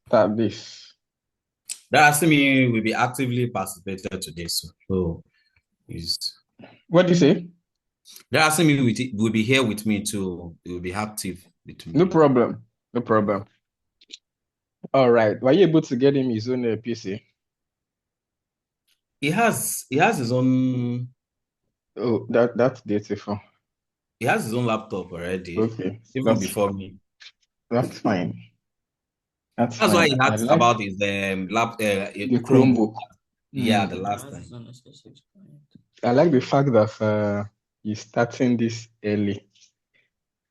That this. That assuming will be actively participated today. So is What do you say? that assuming will be here with me too. It will be active with No me. problem. No problem. All right. Were you able to get him his own PC? He has his own Oh, that's beautiful. he has his own laptop already, Okay, even before me. that's fine. That's That's why fine. he I asked like about his the Chromebook. Chromebook. Yeah, the Mm. last time. I like the fact that you're starting this early.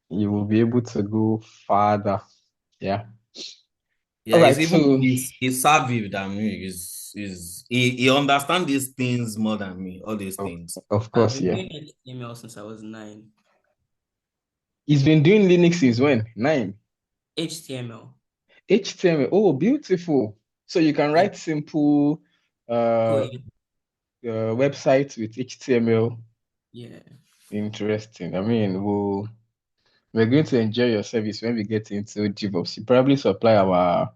You will be able to go farther. Yeah. All Yeah, he's right. even So, he's savvy than me. He understands these things more than me, all these of, things. of I've course, been yeah. doing HTML since I was 9. He's been doing Linux since when? Nine. HTML. HTML. Oh, beautiful. So you can Yeah. write simple uh, Code. websites with HTML. Yeah. Interesting. I mean, we're going to enjoy your service when we get into DevOps. You probably supply our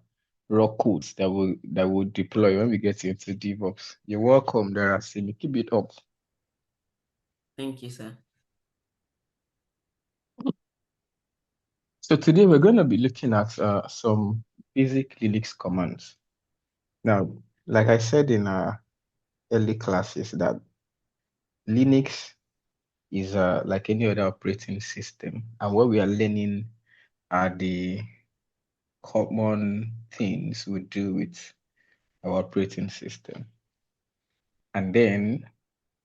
raw codes that will deploy when we get into DevOps. You're welcome, Darasimi. Keep it up. Thank you, sir. So today we're going to be looking at some basic Linux commands. Now, like I said in our early classes, that Linux is like any other operating system, and what we are learning are the common things we do with our operating system. And then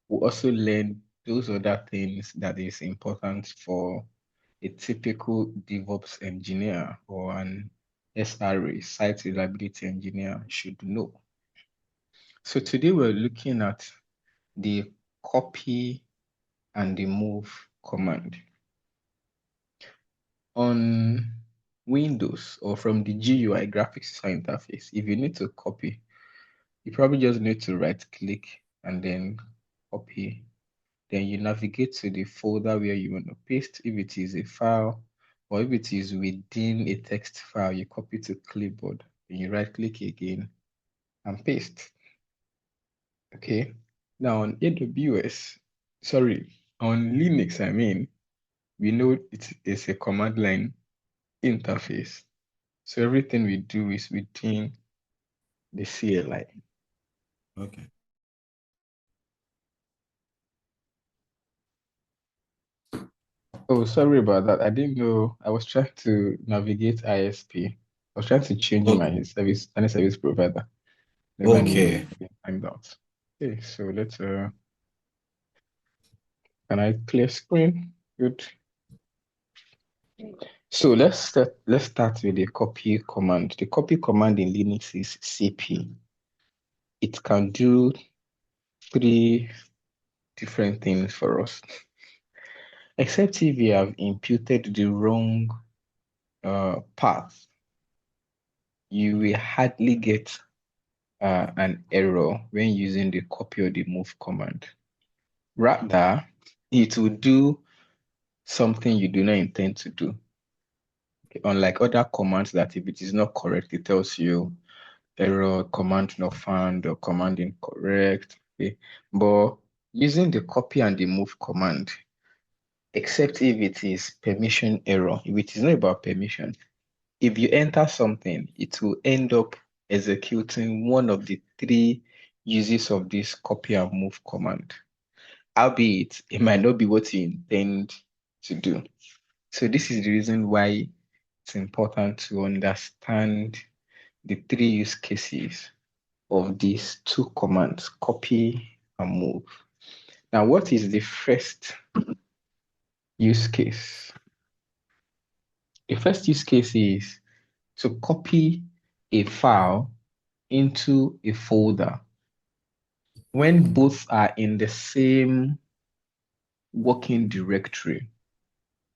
we also learn those other things that is important for a typical DevOps engineer or an SRE, site reliability engineer, should know. So today we're looking at the copy and the move command. On Windows or from the GUI, graphics user interface, if you need to copy, you probably just need to right click and then copy. Then you navigate to the folder where you want to paste. If it is a file or if it is within a text file, you copy to clipboard. Then you right click again and paste. Okay. Now on AWS, sorry, on Linux, I mean, we know it is a command line interface. So everything we do is within the CLI. Okay. Oh, sorry about that. I didn't know. I was trying to navigate ISP. I was trying to change Okay. my service, any service provider. Never knew Okay. I timed out. Okay, so can I clear screen? Good. So let's start with the copy command. The copy command in Linux is CP. It can do three different things for us, except if you have imputed the wrong path, you will hardly get an error when using the copy or the move command. Rather, it will do something you do not intend to do. Okay, unlike other commands that if it is not correct, it tells you error, command not found, or command incorrect. Okay. But using the copy and the move command, except if it is permission error, if it is not about permission, if you enter something, it will end up executing one of the three uses of this copy and move command. Albeit, it might not be what you intend to do. So this is the reason why it's important to understand the three use cases of these two commands, copy and move. Now, what is the first use case? The first use case is to copy a file into a folder when both are in the same working directory.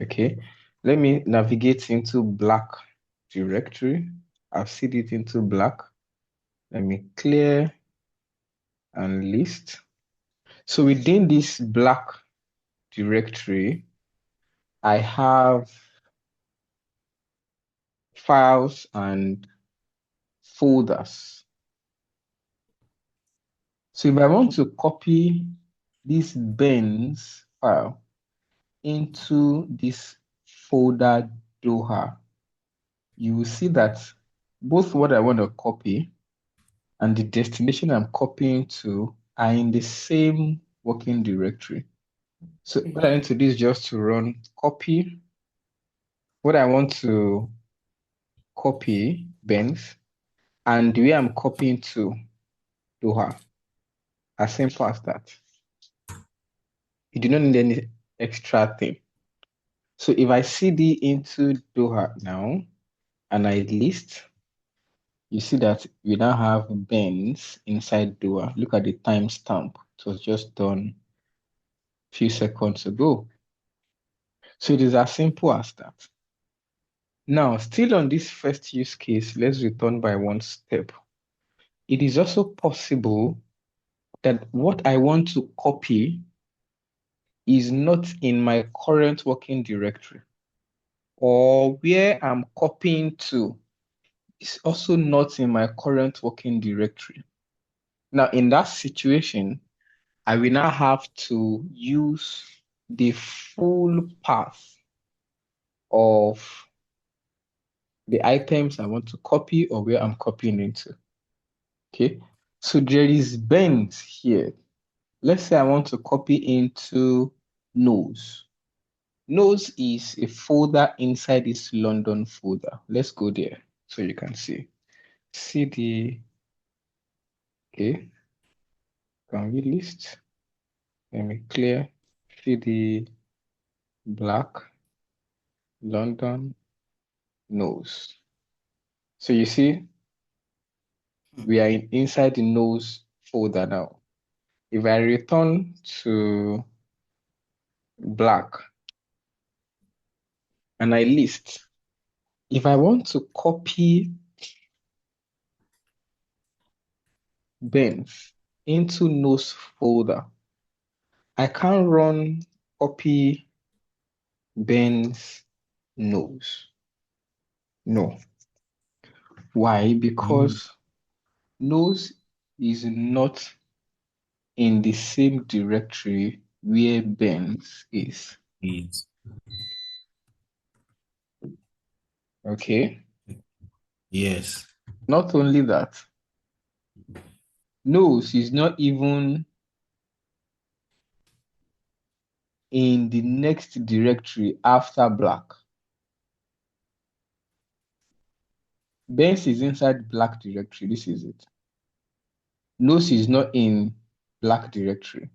Okay, let me navigate into black directory. I've set it into black. Let me clear and list. So within this black directory, I have files and folders. So if I want to copy this Benz file into this folder Doha, you will see that both what I want to copy and the destination I'm copying to are in the same working directory. So what I need to do is just to run copy what I want to copy Benz and the way I'm copying to Doha. As simple as that. You do not need any extra thing. So if I cd into Doha now and I list, you see that we now have Benz inside Doha. Look at the timestamp. It was just done a few seconds ago. So it is as simple as that. Now, still on this first use case, let's return by one step. It is also possible that what I want to copy is not in my current working directory, or where I'm copying to is also not in my current working directory. Now, in that situation, I will now have to use the full path of the items I want to copy or where I'm copying into. Okay, so there is Benz here. Let's say I want to copy into nose. Nose is a folder inside this London folder. Let's go there so you can see. CD, okay, can we list? Let me clear. CD black, London, nose. So you see, we are inside the nose folder now. If I return to black and I list, if I want to copy Benz into nose folder, I can't run copy Benz nose. No. Why? Because nose is not in the same directory where Benz is. Okay. Yes. Not only that, nose is not even in the next directory after black. Benz is inside black directory. This is it. Nose is not in black directory.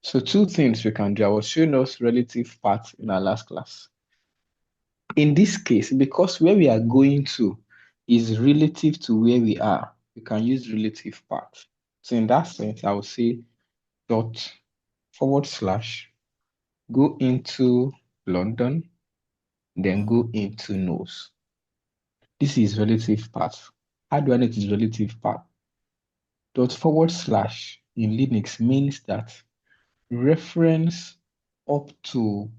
So two things we can do. I was showing us relative path in our last class. In this case, because where we are going to is relative to where we are, we can use relative path. So in that sense, I will say dot / go into London, then go into nose. This is relative path. How do I know it is relative path? Dot / in Linux means that reference up to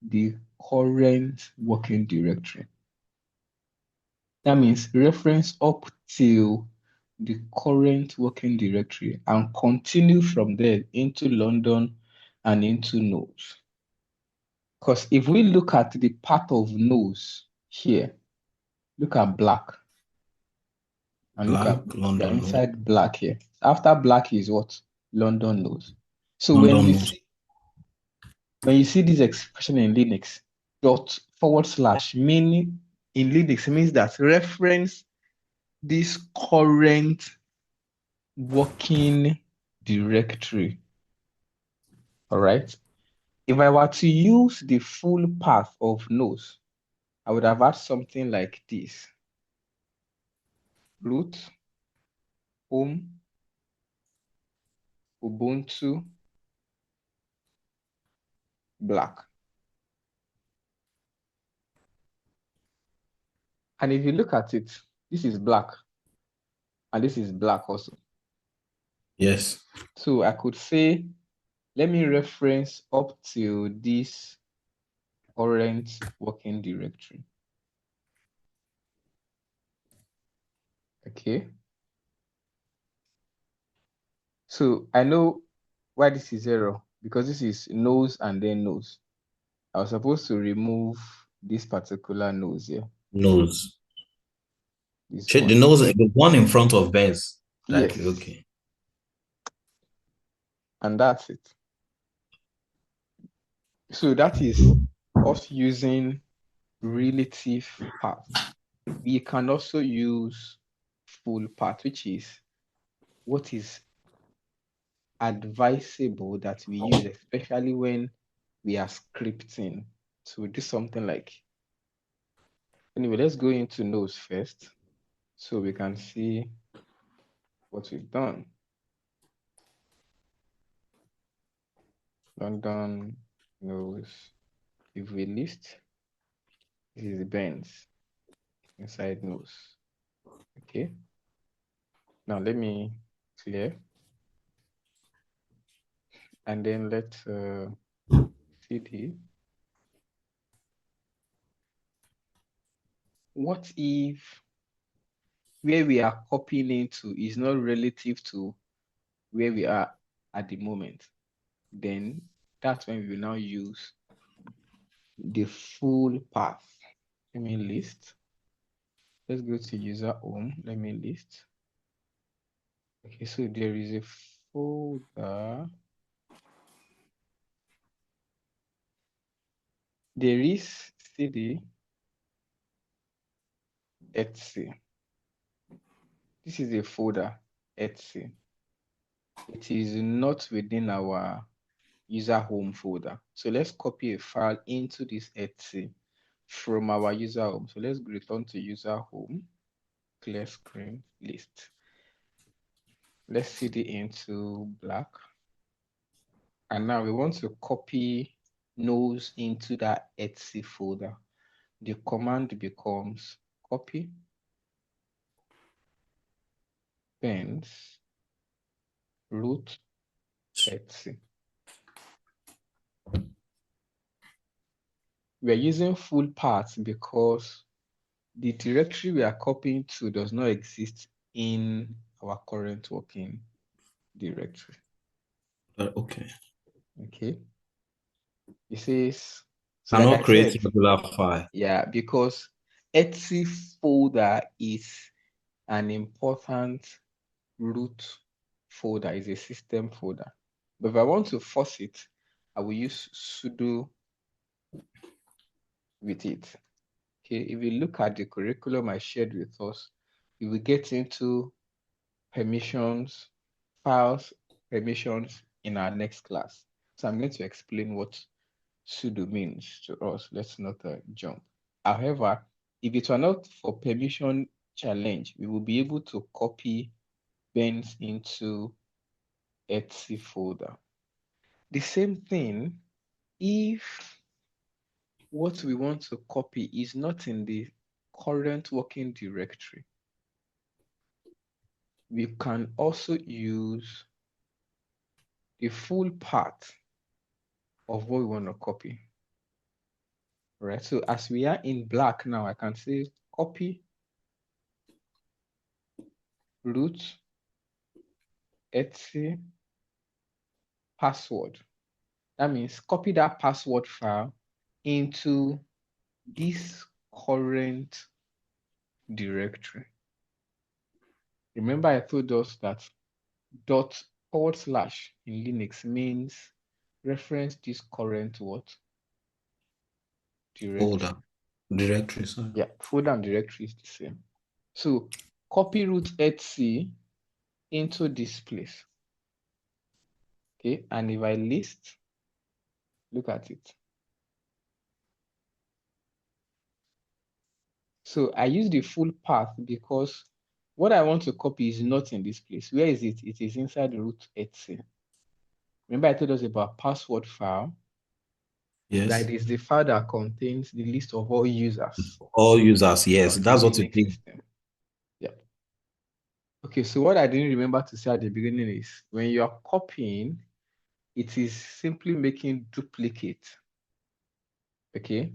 the current working directory. That means reference up till the current working directory and continue from there into London and into nose. Because if we look at the path of nose here, look at black. And Black, look at London inside nose. black here. After black is what? London nose. So London nose. when you see this expression in Linux, dot / meaning in Linux means that reference this current working directory. All right. If I were to use the full path of nose, I would have had something like this. Root, home, Ubuntu, black. And if you look at it, this is black. And this is black also. Yes. So I could say, let me reference up to this current working directory. Okay. So I know why this is error because this is nose and then nose. I was supposed to remove this particular nose here. Nose. This The one. nose, the one in front of Benz. Yes. Okay. And that's it. So that is us using relative part. We can also use full part, which is what is advisable that we use, especially when we are scripting. So we do something like, anyway, let's go into nose first so we can see what we've done. London nose. If we list, this is Benz inside nose. Okay. Now let me clear. And then let's CD. What if where we are copying into is not relative to where we are at the moment? Then that's when we will now use the full path. Let me list. Let's go to user home. Let me list. Okay, so there is a folder. There is CD Etsy. This is a folder, Etsy. It is not within our user home folder. So let's copy a file into this Etsy from our user home. So let's return to user home, clear screen, list. Let's CD into black. And now we want to copy nose into that Etsy folder. The command becomes copy Benz root Etsy. We're using full paths because the directory we are copying to does not exist in our current working directory. Okay. Okay. It says, so Cannot like I create said, regular file. yeah, because Etsy folder is an important root folder, is a system folder. But if I want to force it, I will use sudo with it. Okay, if you look at the curriculum I shared with us, we will get into permissions, files, permissions in our next class. So I'm going to explain what sudo means to us. Let's not jump. However, if it were not for permission challenge, we will be able to copy Benz into Etsy folder. The same thing if what we want to copy is not in the current working directory. We can also use the full path of what we want to copy. Right, so as we are in black now, I can say copy root Etsy password. That means copy that password file into this current directory. Remember I told us that // in Linux means reference this current what? Directory. Folder. Directory, sorry. Yeah, folder and directory is the same. So copy root Etsy into this place. Okay, and if I list, look at it. So I use the full path because what I want to copy is not in this place. Where is it? It is inside the root Etsy. Remember I told us about password file? Yes. That is the file that contains the list of all users. All users, yes. That's what it is. Yeah. Okay, so what I didn't remember to say at the beginning is when you are copying, it is simply making duplicate. Okay,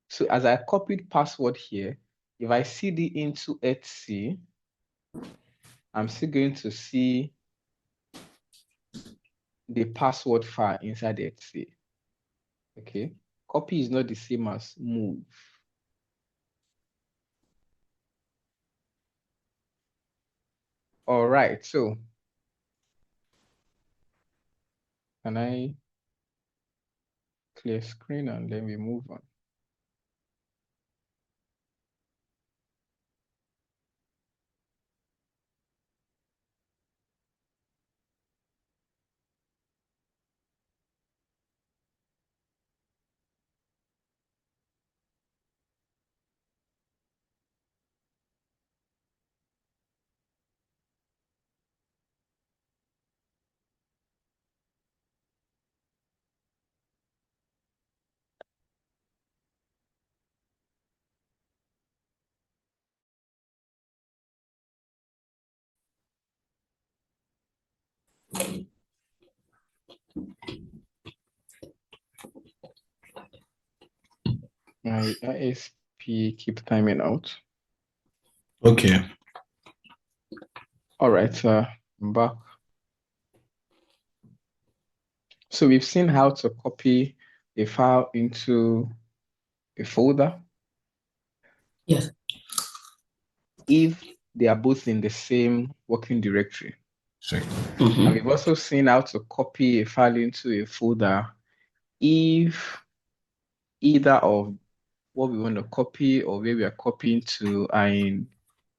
so as I copied password here, if I cd into Etsy, I'm still going to see the password file inside the Excel. Okay. Copy is not the same as move. All right. So can I clear screen and then we move on? My ISP keep timing out. Okay. All right, I'm back. So we've seen how to copy a file into a folder Yes. if they are both in the same working directory. Sure. And we've also seen how to copy a file into a folder if either of what we want to copy or where we are copying to are in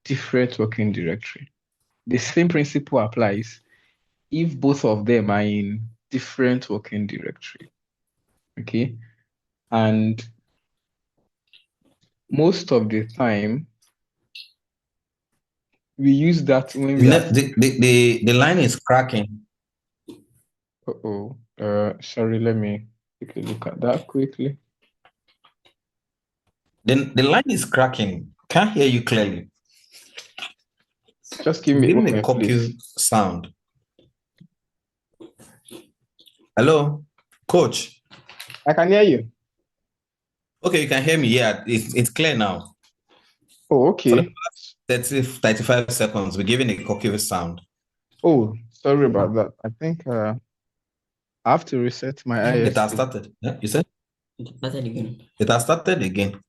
different working directory. The same principle applies if both of them are in different working directory. Okay. And most of the time, we use that when we are. The line is cracking. Sorry, let me take a look at that quickly. The line is cracking. Can't hear you clearly. Just give me a Give me a moment, copy please. sound. Hello, coach. I can hear you. Okay, you can hear me. Yeah, it's clear now. Oh, For the okay. past 35 seconds, we're giving a copy sound. Oh, sorry about that. I think I have to reset my It has ISP. started. Yeah, you said? It started again. It has started again.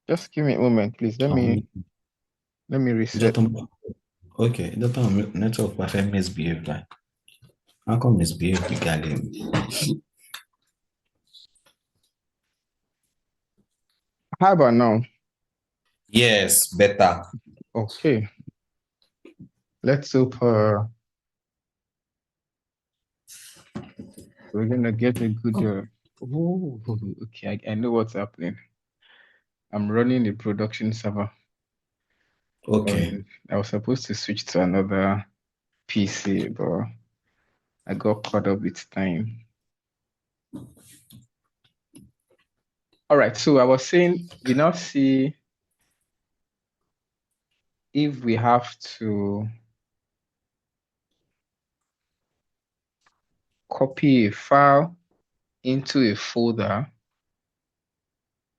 Just give me a moment, please. Let me reset. Okay, the network perfect misbehaved. Like, how come misbehaved regarding? How about now? Yes, better. Okay. Let's hope we're gonna get a good. Oh, okay. I know what's happening. I'm running a production server. Okay. I was supposed to switch to another PC, but I got caught up with time. All right, so I was saying we now see if we have to copy a file into a folder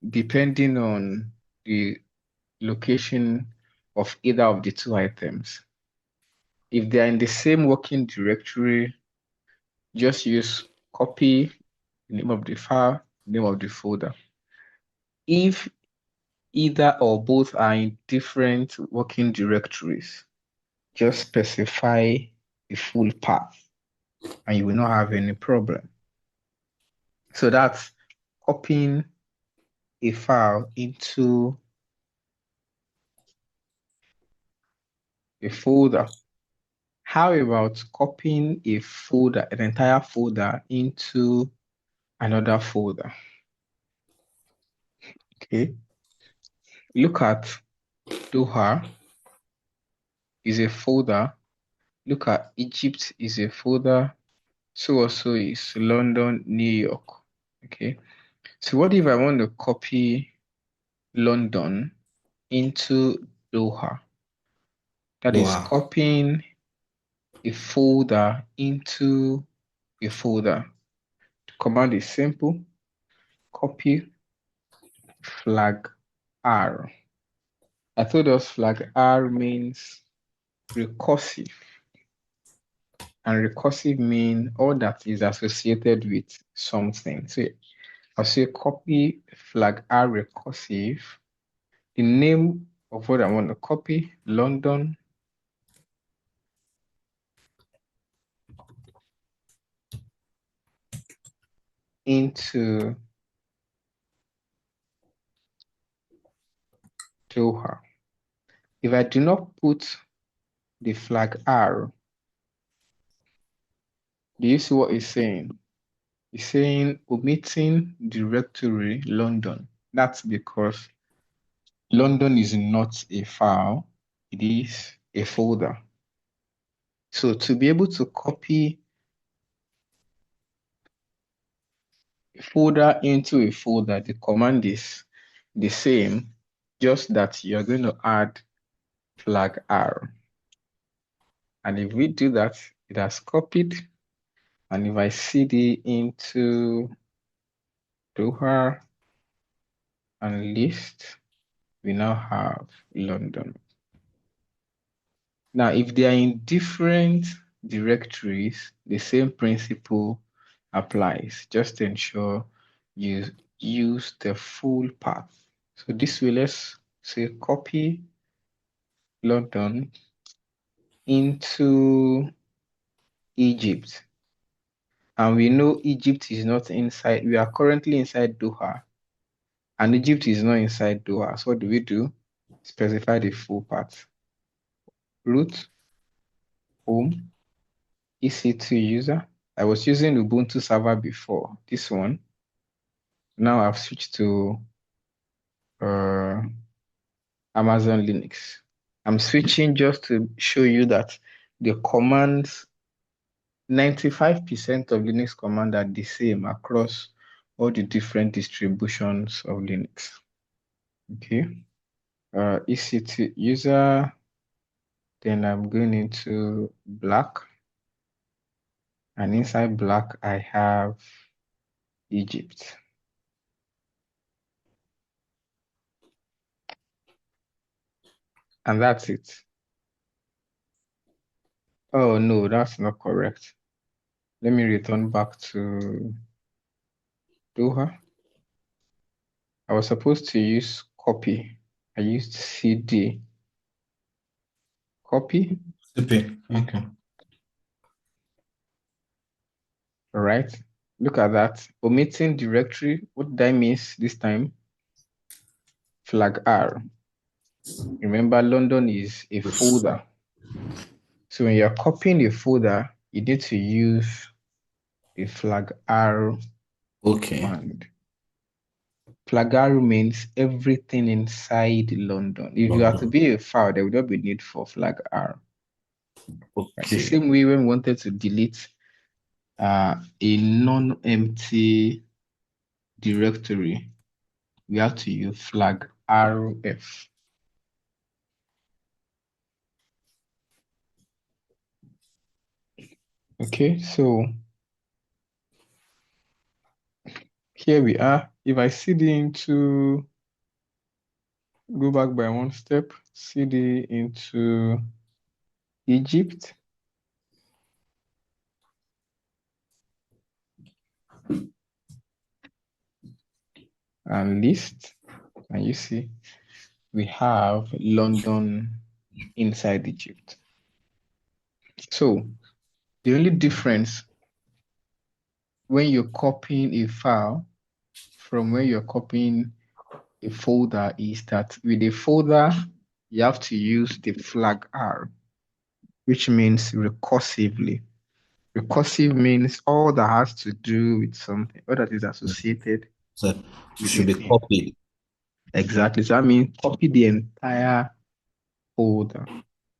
depending on the location of either of the two items. If they are in the same working directory, just use copy, the name of the file, name of the folder. If either or both are in different working directories, just specify the full path and you will not have any problem. So that's copying a file into a folder. How about copying a folder, an entire folder into another folder? Okay. Look at Doha is a folder. Look at Egypt is a folder. So also is London, New York. Okay. So what if I want to copy London into Doha? That is Wow. copying a folder into a folder. The command is simple. Copy flag R. I told us flag R means recursive. And recursive means all that is associated with something. So I'll say copy flag R recursive. The name of what I want to copy, London. Into Doha. If I do not put the flag R, do you see what it's saying? It's saying omitting directory London. That's because London is not a file, it is a folder. So to be able to copy a folder into a folder, the command is the same, just that you're going to add flag R. And if we do that, it has copied. And if I cd into Doha and list, we now have London. Now, if they are in different directories, the same principle applies. Just ensure you use the full path. So this way, let's say copy London into Egypt. And we know Egypt is not inside, we are currently inside Doha, and Egypt is not inside Doha. So what do? Specify the full path. Root, home, EC2 user. I was using Ubuntu server before, this one. Now I've switched to Amazon Linux. I'm switching just to show you that the commands, 95% of Linux commands are the same across all the different distributions of Linux. Okay. EC2 user, then I'm going into black, and inside black I have Egypt. And that's it. Oh no, that's not correct. Let me return back to Doha. I was supposed to use copy. I used CD. Copy. CP. Okay. All right. Look at that. Omitting directory. What that means this time? Flag R. Remember, London is a folder. So when you're copying a folder, you need to use the flag R command. Flag R means everything inside London. If you are to be a file, there would not be need for flag R. Okay. The same way when we wanted to delete a non-empty directory, we have to use flag RF. Okay, so here we are. If I cd into, go back by one step, cd into Egypt. And list, and you see, we have London inside Egypt. So the only difference when you're copying a file from when you're copying a folder is that with a folder, you have to use the flag R, which means recursively. Recursive means all that has to do with something, all that is associated. So with should the be thing. copied. Exactly. So I mean, copy the entire folder.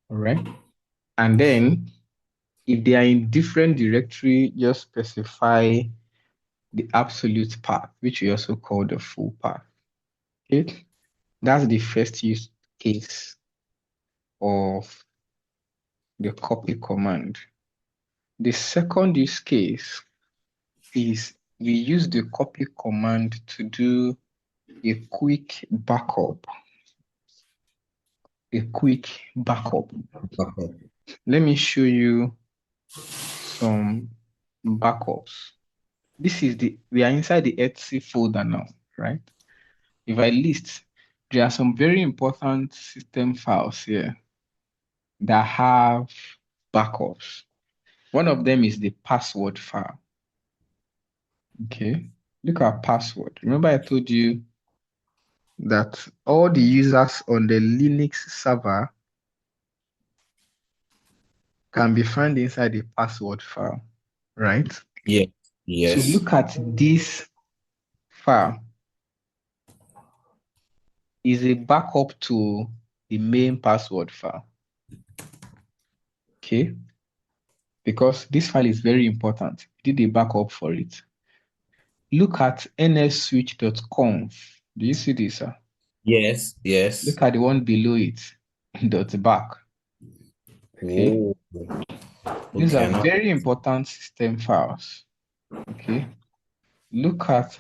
All right. And then if they are in different directory, just specify the absolute path, which we also call the full path. Okay. That's the first use case of the copy command. The second use case is we use the copy command to do a quick backup. A quick backup. Backup. Let me show you some backups. We are inside the Etsy folder now, right? If I list, there are some very important system files here that have backups. One of them is the password file. Okay, look at password. Remember I told you that all the users on the Linux server can be found inside the password file, right? Yeah. So Yes. look at this file. Is a backup to the main password file. Okay, because this file is very important. We did a backup for it. Look at nsswitch.conf. Do you see this, sir? Yes. Yes. Look at the one below it, .back. Okay, Oh. these are Okay. Now. very important system files. Okay, look at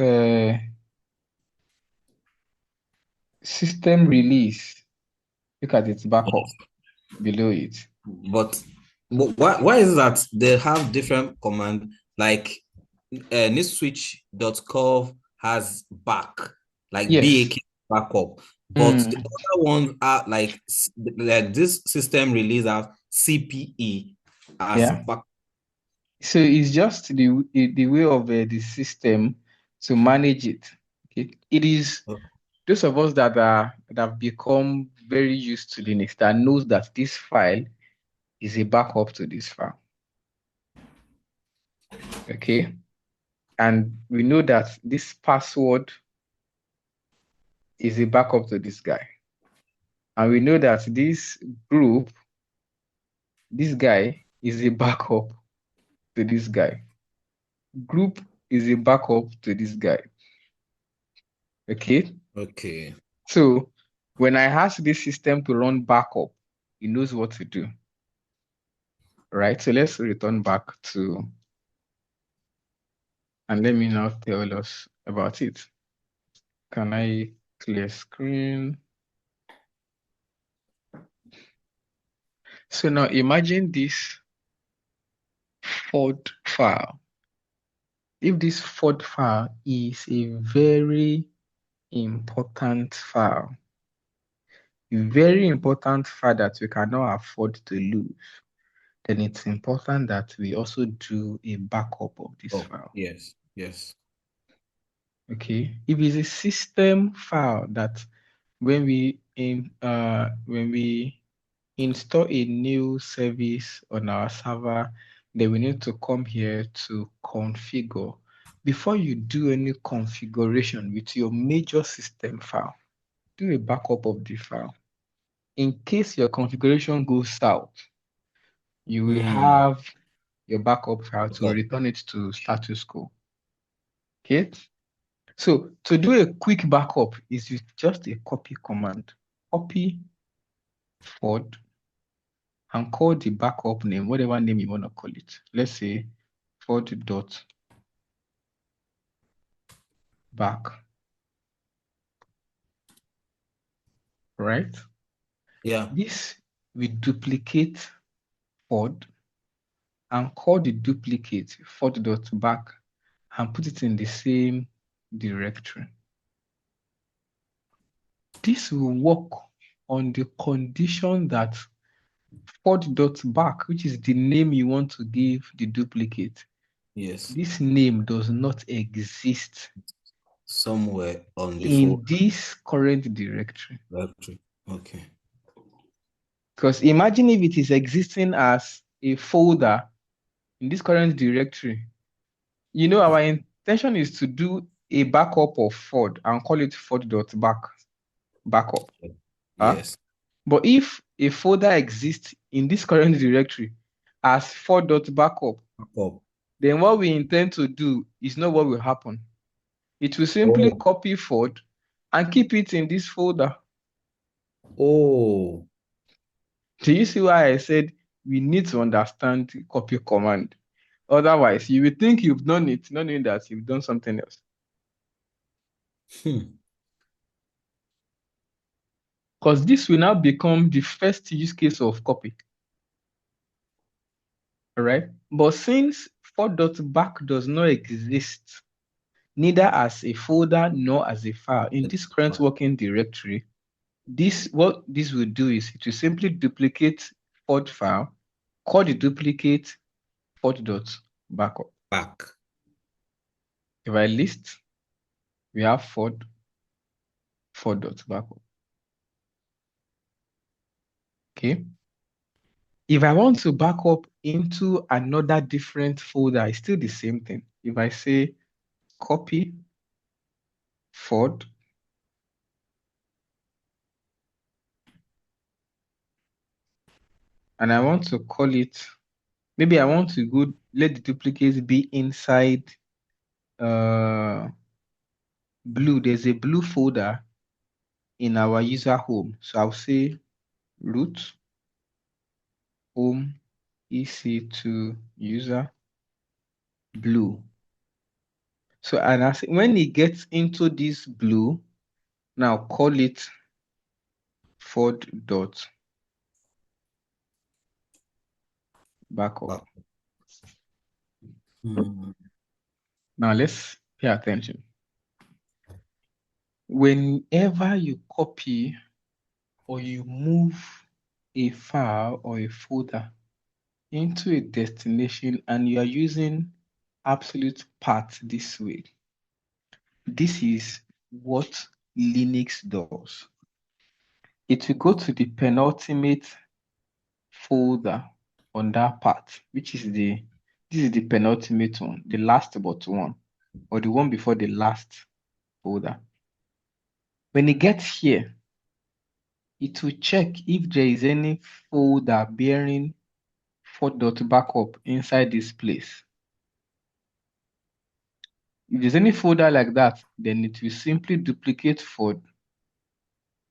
system release. Look at its backup below it. But why is it that they have different command? Like nitswitch.conf has back, like Yes. BAK backup, but the other ones are like this system release as CPE as Yeah. back. So it's just the way of the system to manage it. Okay. It is those of us that have become very used to Linux that knows that this file is a backup to this file. Okay. And we know that this password is a backup to this guy. And we know that this group, this guy is a backup to this guy. Group is a backup to this guy. Okay. Okay. So when I ask this system to run backup, it knows what to do. Right? So let's return back to, and let me now tell us about it. Can I clear screen? So now imagine this FOD file. If this FOD file is a very important file, a very important file that we cannot afford to lose, then it's important that we also do a backup of this file. Yes. Yes. Okay. If it's a system file that when we install a new service on our server, then we need to come here to configure. Before you do any configuration with your major system file, do a backup of the file. In case your configuration goes south, you will have your backup file to return it to status quo. Okay. So to do a quick backup is with just a copy command. Copy FOD and call the backup name, whatever name you want to call it. Let's say FOD.back. Right? Yeah. This will duplicate FOD and call the duplicate FOD.back and put it in the same directory. This will work on the condition that FOD.back, which is the name you want to give the duplicate. Yes. This name does not exist Somewhere on the in this current directory. Okay. Because imagine if it is existing as a folder in this current directory. You know, our intention is to do a backup of FOD and call it FOD.back backup. Yes. But if a folder exists in this current directory as FOD.backup, then what we intend to do is not what will happen. It will simply copy FOD and keep it in this folder. Oh. Do you see why I said we need to understand the copy command? Otherwise, you will think you've done it, not knowing that you've done something else. Because this will now become the first use case of copy. All right. But since for.back does not exist, neither as a folder nor as a file in this current working directory, what this will do is it will simply duplicate Ford file, call the duplicate Ford.backup. Back. If I list, we have Ford.backup. Okay. If I want to back up into another different folder, it's still the same thing. If I say copy Ford, and I want to call it, maybe I want to go, let the duplicates be inside blue. There's a blue folder in our user home. So I'll say root home EC2 user blue. So and when it gets into this blue, now call it Ford.backup. Now let's pay attention. Whenever you copy or you move a file or a folder into a destination and you are using absolute path this way, this is what Linux does. It will go to the penultimate folder on that path, which is this is the penultimate one, the last but one, or the one before the last folder. When it gets here, it will check if there is any folder bearing Ford.backup inside this place. If there's any folder like that, then it will simply duplicate Ford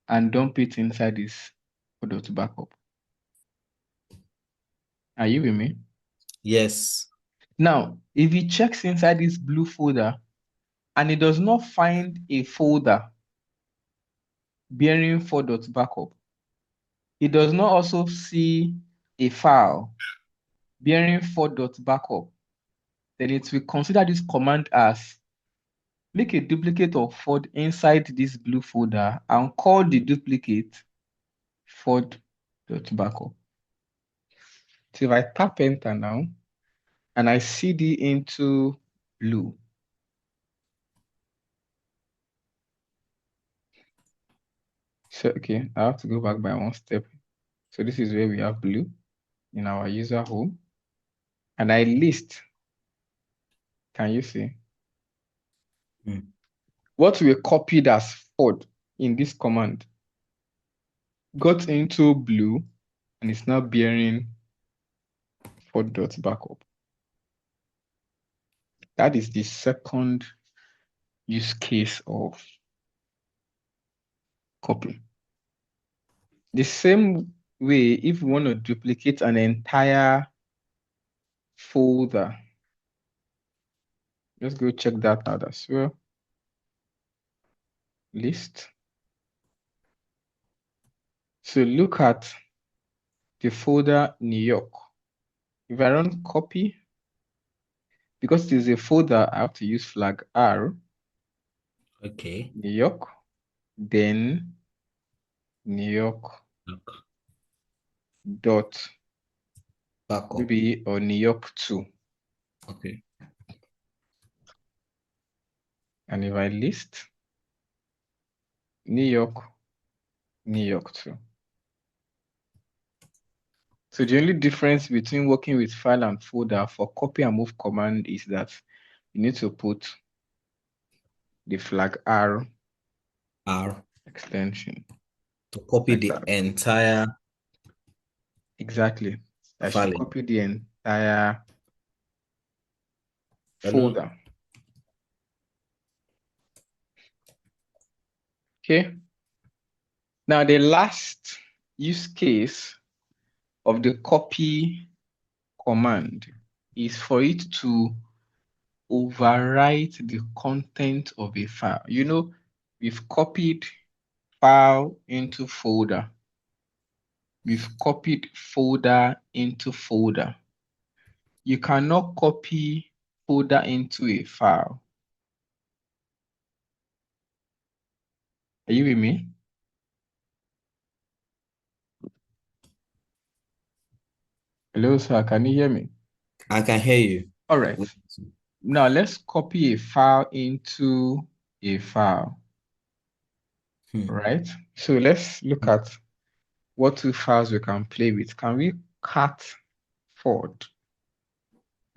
and dump it inside this Ford.backup. Are you with me? Yes. Now, if it checks inside this blue folder and it does not find a folder bearing Ford.backup, it does not also see a file bearing Ford.backup, then it will consider this command as make a duplicate of Ford inside this blue folder and call the duplicate Ford.backup. So if I tap enter now and I CD into blue, so okay, I have to go back by one step. So this is where we have blue in our user home, and I list. Can you see? What we copied as Ford in this command got into blue and it's now bearing Ford.backup. That is the second use case of copy. The same way, if we want to duplicate an entire folder, let's go check that out as well. List. So look at the folder New York. If I run copy, because it is a folder, I have to use flag R. Okay. New York, then New York dot Backup. maybe or New York 2. Okay. And if I list New York 2. So the only difference between working with file and folder for copy and move command is that you need to put the flag R extension to copy like the that. entire. Exactly. I file. should copy the entire Hello. folder. Okay. Now the last use case of the copy command is for it to overwrite the content of a file. You know, we've copied file into folder. We've copied folder into folder. You cannot copy folder into a file. Are you with me? Hello, sir. Can you hear me? I can hear you. All right. Now let's copy a file into a file. Right? So let's look at what two files we can play with. Can we cat Ford?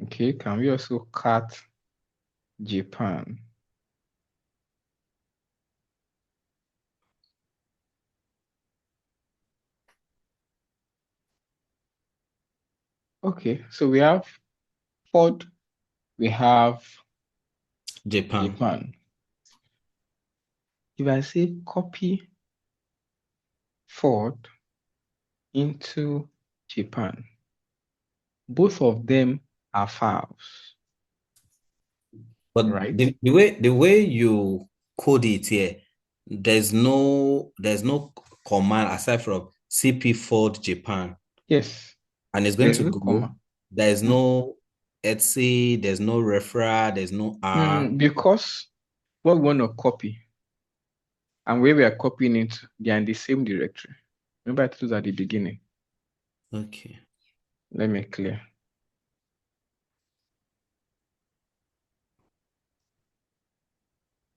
Okay. Can we also cat Japan? Okay. So we have Ford. We have Japan. If I say copy Ford into Japan, both of them are files. But right? the way you code it here, there's no command aside from CP Ford Japan. Yes. And it's going There's to no go. comma. There's no etc, there's no referral, there's no R. Because what we want to copy and where we are copying it, they are in the same directory. Remember I told you at the beginning. Okay. Let me clear.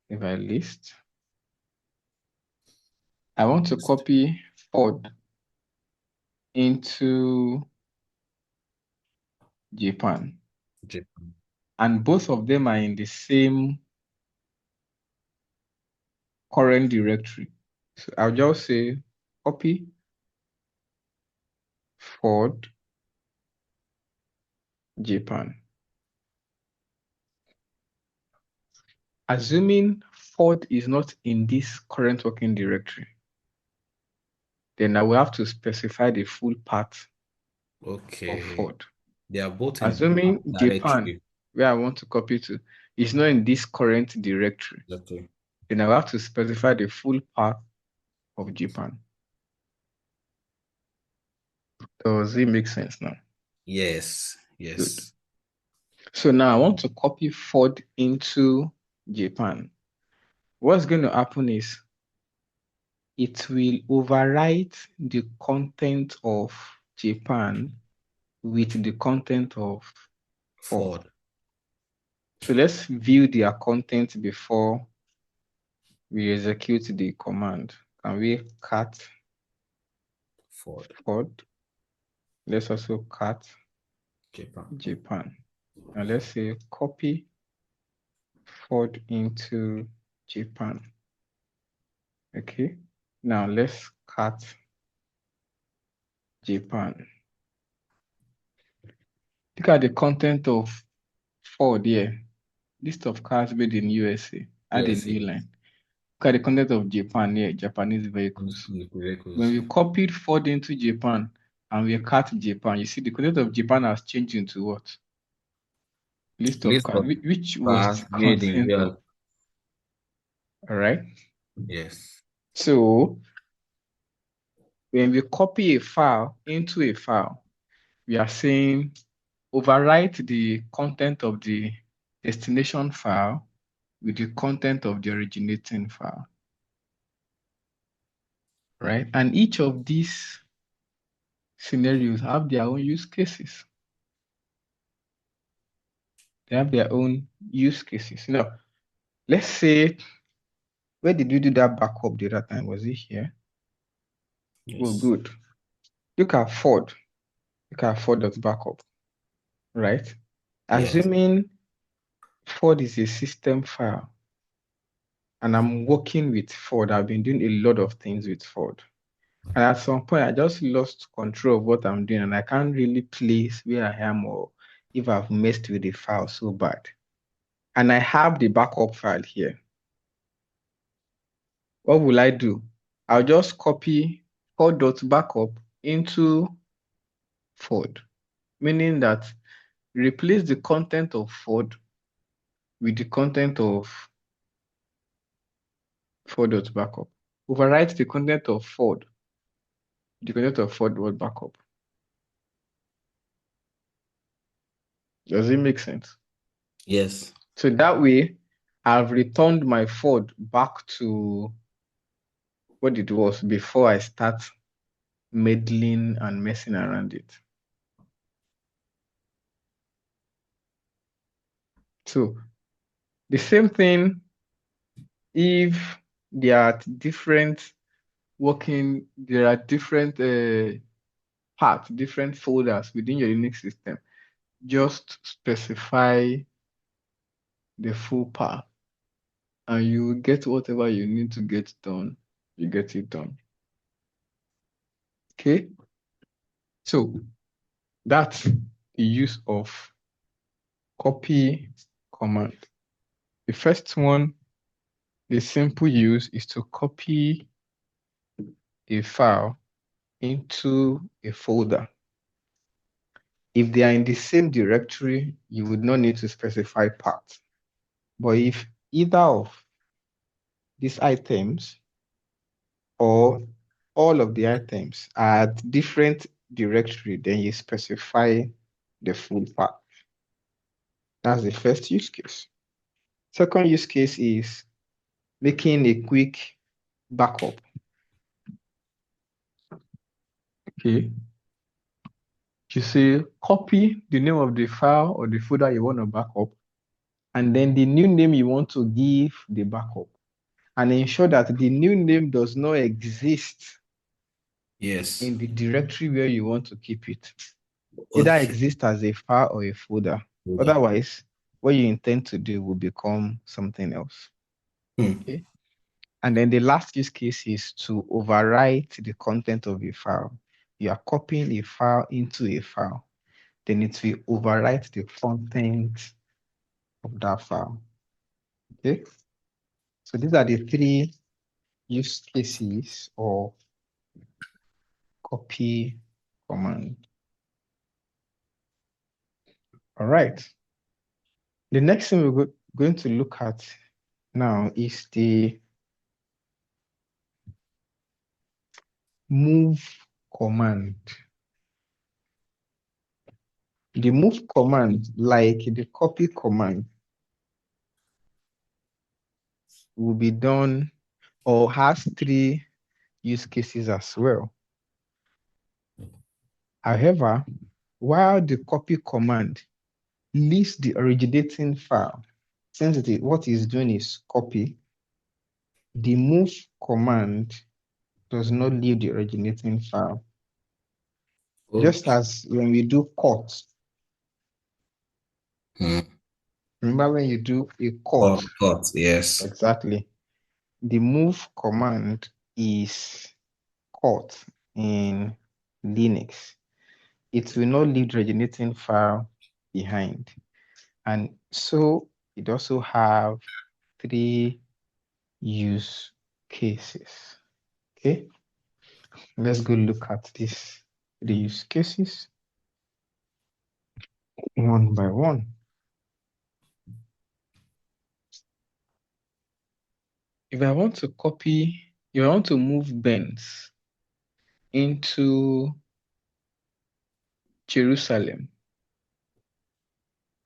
If I list, I want to copy Ford into Japan. And both of them are in the same current directory. So I'll just say copy Ford Japan. Assuming Ford is not in this current working directory, then I will have to specify the full path of Ford. They are both in Assuming Japan, directory. where I want to copy to, is not in this current directory, Okay. then I will have to specify the full path of Japan. Does it make sense now? Yes. Yes. Good. So now I want to copy Ford into Japan. What's going to happen is it will overwrite the content of Japan with the content of Ford. So let's view their content before we execute the command. Can we cat Ford? Let's also cat Japan. And let's say copy Ford into Japan. Okay. Now let's cat Japan. Look at the content of Ford here. List of cars made in USA. Add a new line. Look at the content of Japan here, Japanese vehicles. When we copied Ford into Japan and we cut Japan, you see the content of Japan has changed into what? List of cars, which was the content of. All right. Yes. So when we copy a file into a file, we are saying overwrite the content of the destination file with the content of the originating file. Right? And each of these scenarios have their own use cases. They have their own use cases. Now, let's say, where did we do that backup the other time? Was it here? Yes. Oh, good. Look at Ford. Look at Ford.backup, right? Yes. Assuming Ford is a system file, and I'm working with Ford, I've been doing a lot of things with Ford. And at some point, I just lost control of what I'm doing, and I can't really place where I am or if I've messed with the file so bad. And I have the backup file here. What will I do? I'll just copy Ford.backup into Ford, meaning that replace the content of Ford with the content of Ford.backup. overwrite the content of Ford. The content of Ford was backup. Does it make sense? Yes. So that way, I've returned my Ford back to what it was before I start meddling and messing around it. So the same thing if there are different there are different paths, different folders within your Unix system. Just specify the full path and you will get whatever you need to get done. You get it done. Okay? So that's the use of copy command. The first one, the simple use is to copy a file into a folder. If they are in the same directory, you would not need to specify path. But if either of these items or all of the items are at different directory, then you specify the full path. That's the first use case. Second use case is making a quick backup. Okay. You say copy the name of the file or the folder you want to backup, and then the new name you want to give the backup, and ensure that the new name does not exist Yes. in the directory where you want to keep it. Either Okay. exist as a file or a folder. Otherwise, what you intend to do will become something else. Okay. And then the last use case is to overwrite the content of a file. You are copying a file into a file. Then it will overwrite the content of that file. Okay. So these are the three use cases of copy command. All right. The next thing we're going to look at now is the move command. The move command, like the copy command, will be done or has three use cases as well. However, while the copy command leaves the originating file, since what it's doing is copy, the move command does not leave the originating file. Okay. Just as when we do cut. Remember when you do a cut? Cut, yes. Exactly. The move command is cut in Linux. It will not leave the originating file behind. And so it also have three use cases. Okay, let's go look at these three use cases one by one. If I want to move Benz into Jerusalem,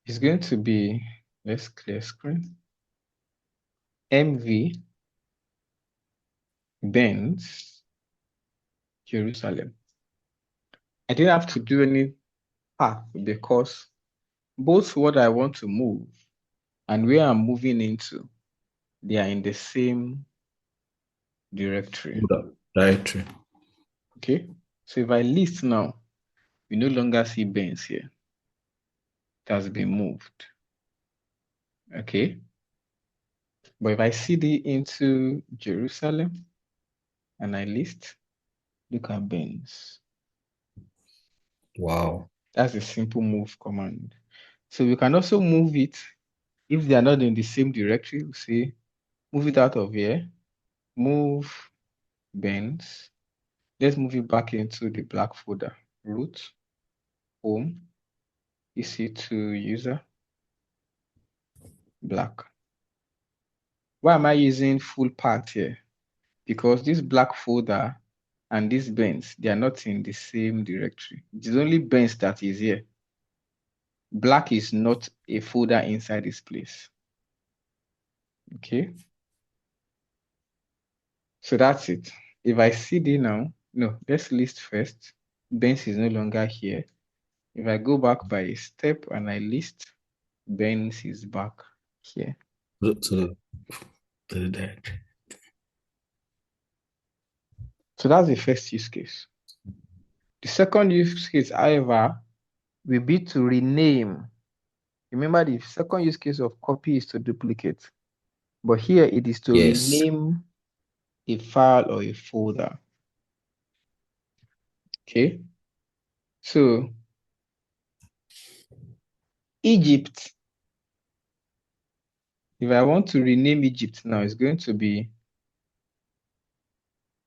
it's going to be, let's clear screen, MV Benz Jerusalem. I didn't have to do any path because both what I want to move and where I'm moving into, they are in the same directory. Okay, so if I list now, we no longer see Benz here. It has been moved. Okay, but if I cd into Jerusalem and I list, look at Benz. Wow. That's a simple move command. So we can also move it if they are not in the same directory. We say move it out of here, move Benz. Let's move it back into the black folder. Root, home, EC2 user, black. Why am I using full path here? because this black folder and these Benz, they are not in the same directory. It is only Benz that is here. Black is not a folder inside this place. Okay. So that's it. If I CD now, no, let's list first. Benz is no longer here. If I go back by a step and I list, Benz is back here. To the directory. So that's the first use case. The second use case, however, will be to rename. Remember, the second use case of copy is to duplicate, but here it is to Yes. rename a file or a folder. Okay. So Egypt, if I want to rename Egypt now, it's going to be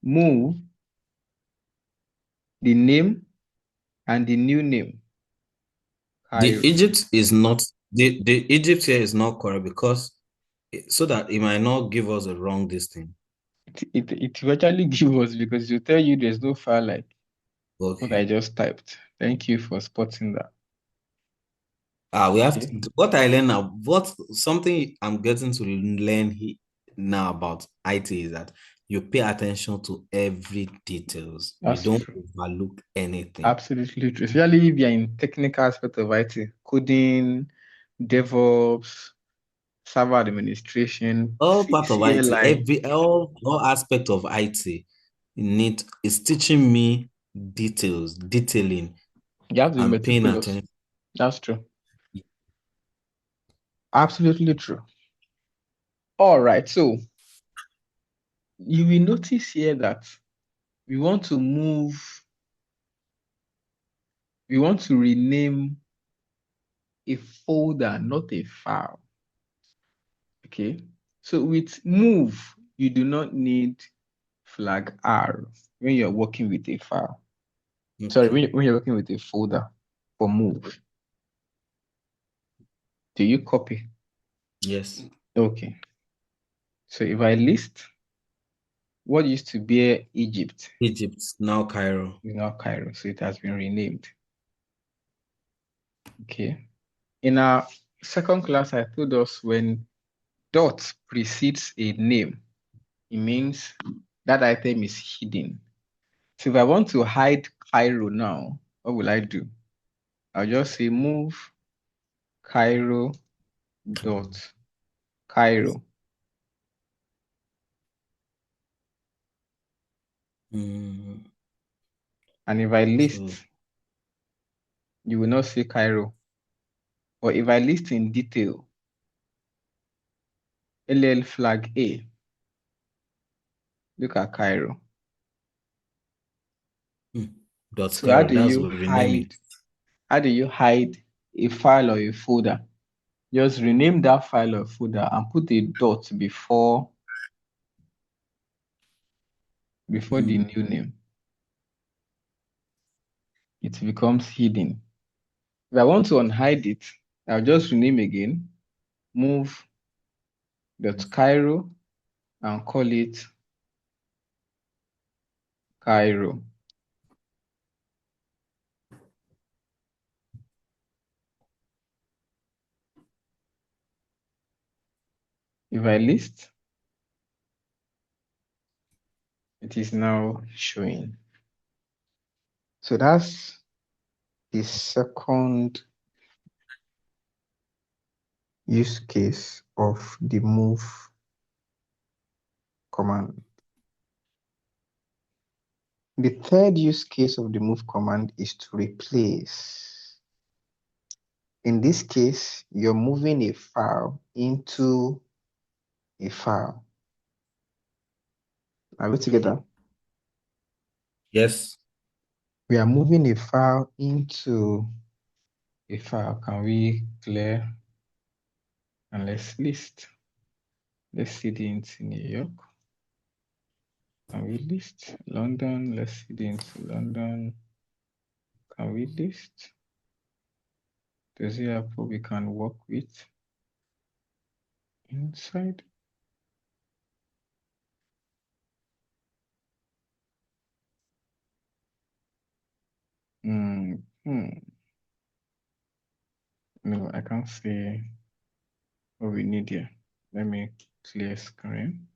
move the name and the new name. The Cairo. Egypt is not the Egypt here is not correct because so that it might not give us a wrong this thing. It will actually give us because it will tell you there's no file like what I Okay. just typed. Thank you for spotting that. We have Okay. what I learn now. What something I'm getting to learn now about IT is that you pay attention to every details. You That's don't true. overlook anything. Absolutely true. Especially if you're in technical aspect of IT, coding, DevOps, server administration, All part of IT, CLI. all aspect of IT need is teaching me detailing. You have to be I'm paying meticulous. attention. That's true. Absolutely true. All right. So you will notice here that we want to rename a folder, not a file. Okay. So with move, you do not need flag R when you're working with a file. Sorry, Okay. when you're working with a folder for move. Do you copy? Yes. Okay. So if I list what used to be Egypt Egypt, now Cairo. is now Cairo, so it has been renamed. Okay. In our second class, I told us when dot precedes a name, it means that item is hidden. So if I want to hide Cairo now, what will I do? I'll just say move Cairo dot Cairo. Mm, And if I list, so you will not see Cairo. Or if I list in detail, LL flag A, look at Cairo. dot So how Cairo, do that's you what rename it. hide a file or a folder? Just rename that file or folder and put a dot before the new name. It becomes hidden. If I want to unhide it, I'll just rename again, move dot Cairo and call it Cairo. If I list, it is now showing. So that's the second use case of the move command. The third use case of the move command is to replace. In this case, you're moving a file into a file. Are we together? Yes. We are moving a file into a file. Can we clear and let's list? Let's CD into New York. Can we list London? Let's CD into London. Can we list? Does it have what we can work with inside? No, I can't see what we need here. Let me clear screen.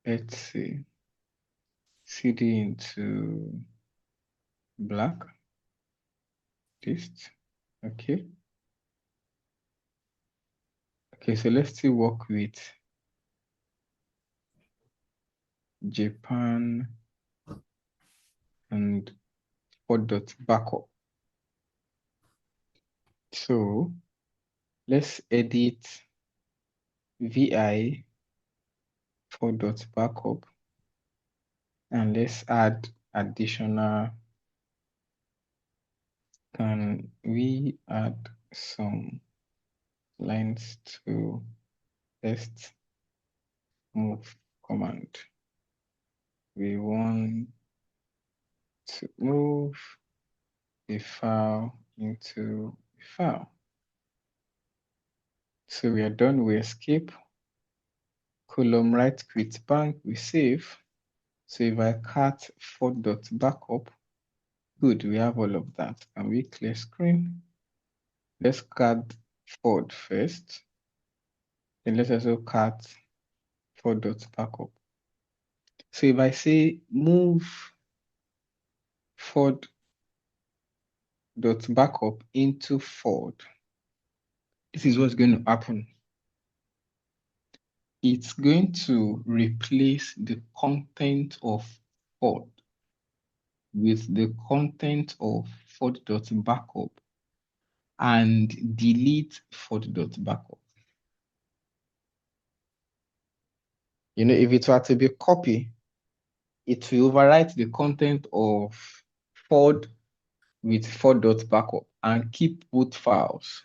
Let's see. CD into black. Paste. Okay. Okay, so let's still work with Japan and backup. So let's edit VI backup and let's add additional. Can we add some lines to test move command? We want to move a file into a file. So we are done. We escape. Column right quit bank. We save. So if I cut backup, good, we have all of that. Can we clear screen? Let's cut Ford first. Then let's also cut backup. So if I say move backup into Ford, this is what's going to happen. It's going to replace the content of Ford with the content of backup and delete backup. You know, if it were to be copy, it will overwrite the content of Ford with backup and keep both files.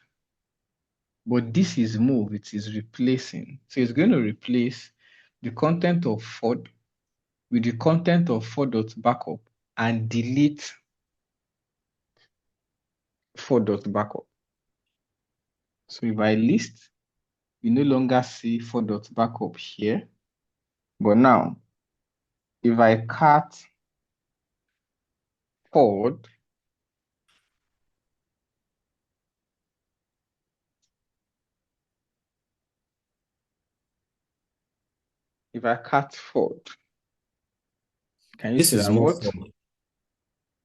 But this is move, it is replacing. So it's going to replace the content of Ford with the content of backup and delete backup. So if I list, we no longer see backup here. But now, if I cut Ford, if I cut Ford, can you This see is that? more What? Ford.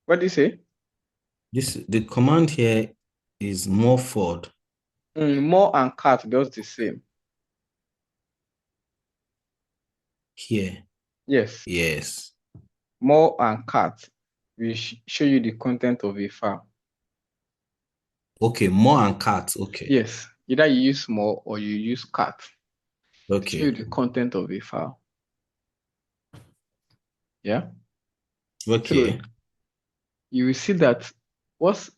What do you say? The command here is more Ford. More and cut does the same. Here. Yes. Yes. More and cut will show you the content of a file. Okay, more and cut. Okay. Yes. Either you use more or you use cut. Okay. Show you the content of a file. Yeah. Okay. So you will see that what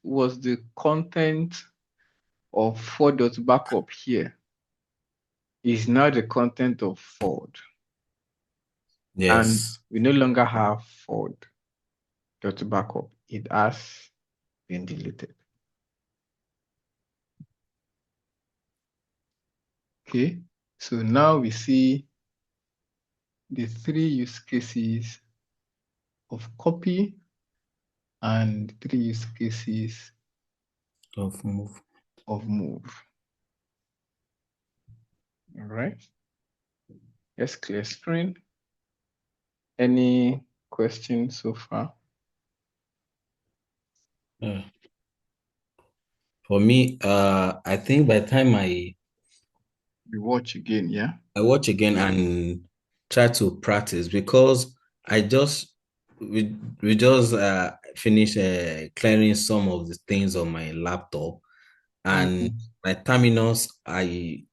was the content of Ford.backup here is now the content of Ford. Yes. And we no longer have Ford.backup. It has been deleted. Okay, so now we see the three use cases of copy and three use cases Of move. All right. Let's clear screen. Any questions so far? For me, I think by the time We watch again, yeah? I watch again and try to practice, because we just finished clearing some of the things on my laptop, and my terminals,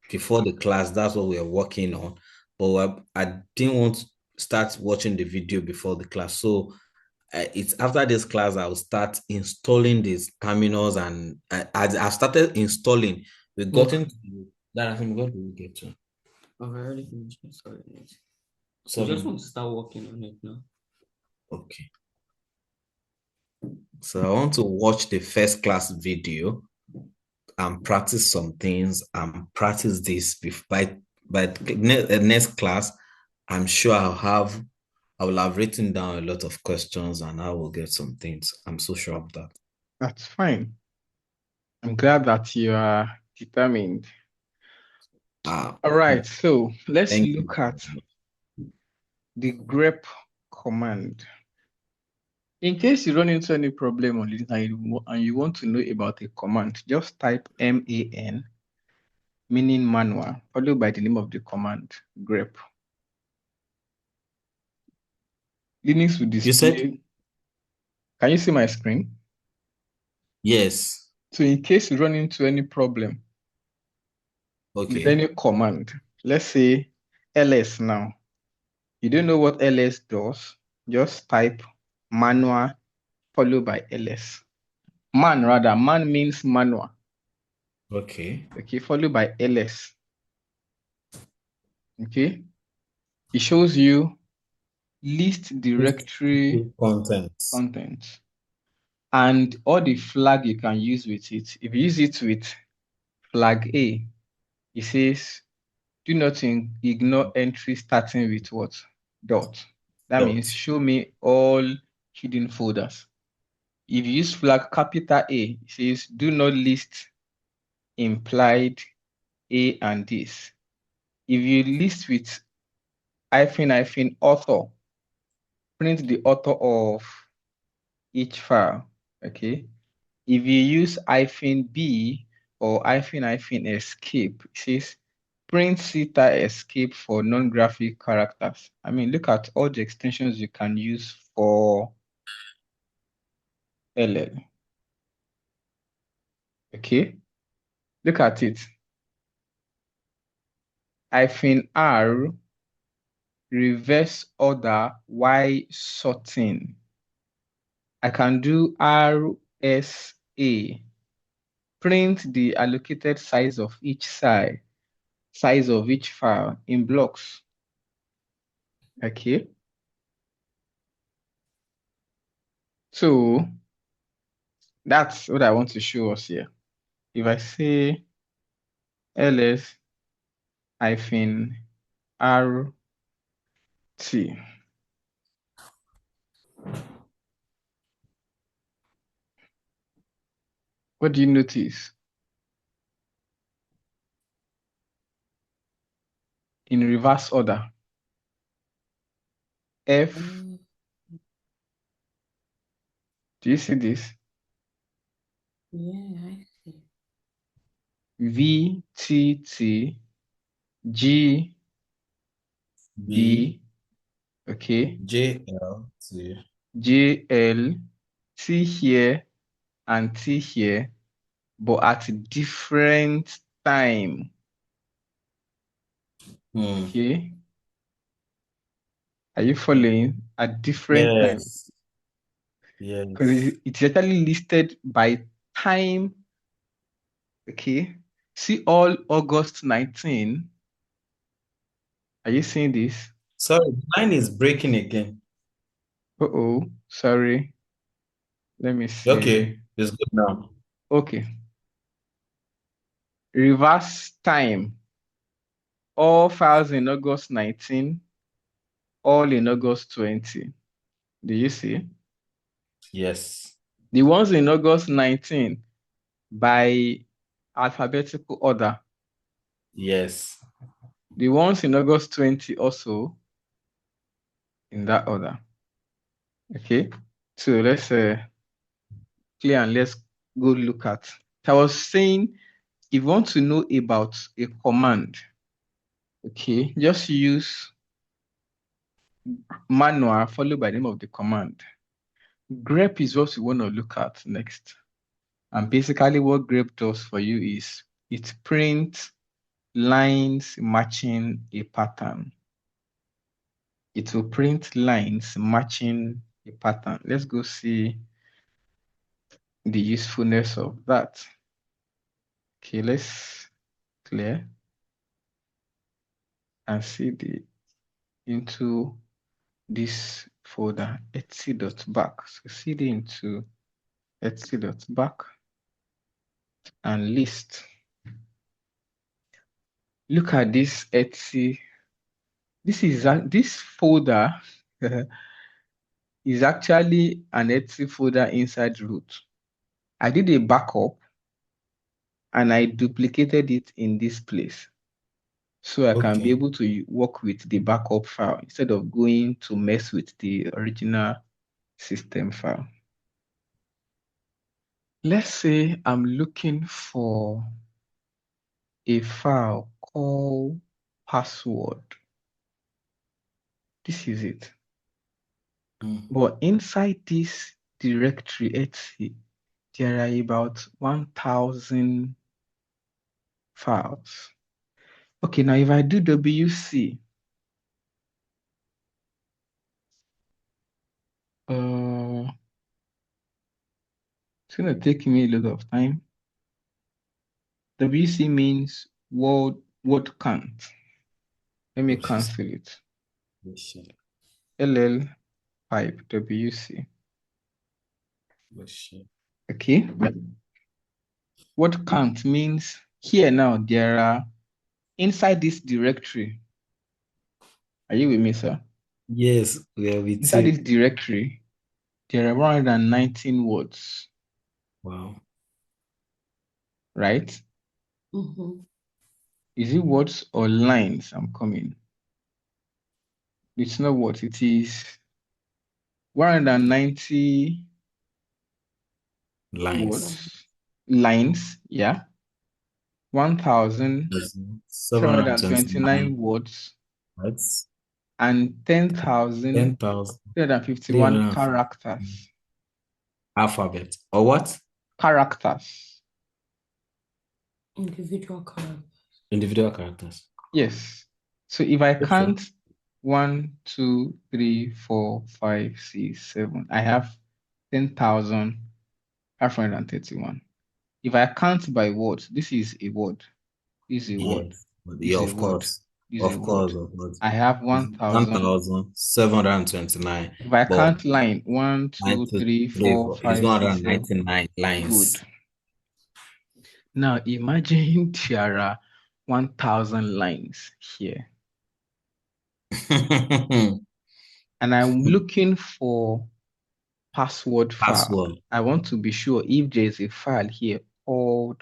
before the class, that's what we are working on, but I didn't want to start watching the video before the class. So it's after this class I'll start installing these terminals, and I've started installing. We've gotten to that. I think, what do we get to? I've already finished installing it. So I just want to start working on it now. Okay. So I want to watch the first class video and practice some things and practice this by the next class. I'm sure I'll have I will have written down a lot of questions and I will get some things. I'm so sure of that. That's fine. I'm glad that you are determined. Ah, All right, so let's thank look you. at the grep command. In case you run into any problem on this and you want to know about a command, just type man, meaning manual, followed by the name of the command, grep. Linux will You said? display. Can you see my screen? Yes. So in case you run into any problem with Okay. any command, let's say ls now, you don't know what ls does, just type manual followed by ls. Man means manual. Okay. Okay, followed by ls. Okay, it shows you list directory Contents. contents and all the flag you can use with it. If you use it with flag A, it says do not ignore entry starting with what? Dot. That means Dot. show me all hidden folders. If you use flag capital A, it says do not list implied A and this. If you list with author, print the author of each file. Okay. If you use -b or -escape, it says print CTA escape for non-graphic characters. I mean, look at all the extensions you can use for LL. Okay, look at it. -r, reverse order while sorting. I can do RSA, print the allocated size of each size of each file in blocks. Okay. So that's what I want to show us here. If I say ls -rt, what do you notice? In reverse order. F, do you see this? Yeah, I see. V, T, T, G, B, okay, JL to J, L, T here, and T here, but at different time. Okay. Are you following? At different time. Yes. Because Yes. it's actually listed by time. Okay. See all August 19. Are you seeing this? Sorry, mine is breaking again. Uh-oh, sorry. Let me see. Okay, it's good now. Okay. Reverse time. All files in August 19, all in August 20. Do you see? Yes. The ones in August 19 by alphabetical order. Yes. The ones in August 20 also in that order. Okay. So let's clear and let's go look at. I was saying if you want to know about a command, okay, just use manual followed by the name of the command. Grep is what we want to look at next. And basically what grep does for you is it prints lines matching a pattern. It will print lines matching a pattern. Let's go see the usefulness of that. Okay, let's clear and see the into this folder etc.back. So cd into etc.back and list. Look at this etc. This folder is actually an etc folder inside root. I did a backup and I duplicated it in this place. So I can be able to work with the backup file instead of going to mess with the original system file. Let's say I'm looking for a file called password. This is it. But inside this directory, etc, there are about 1,000 files. Okay, now if I do WC, it's going to take me a lot of time. WC means word count. Let me cancel it. LL pipe WC. Okay. Word count means here now there are inside this directory. Are you with me, sir? Yes, we are with Inside you. this directory, there are 119 words. Wow. Right? Is it words or lines? I'm coming. It's not what it is. 190 words. Lines, yeah. 1,729 words. Right. And 10,351 characters. Alphabet. Or what? Characters. Individual characters. Yes. So if I count 1, 2, 3, 4, 5, 6, 7, I have 10,531. If I count by words, this is a word. This is a word. Yeah, of course. Of course. I have 1,729. If I count line, 1, 2, 3, 4, 5, 6, 7. 199 lines. Good. Now imagine there are 1,000 lines here. And I'm looking for password file. I want to be sure if there's a file here called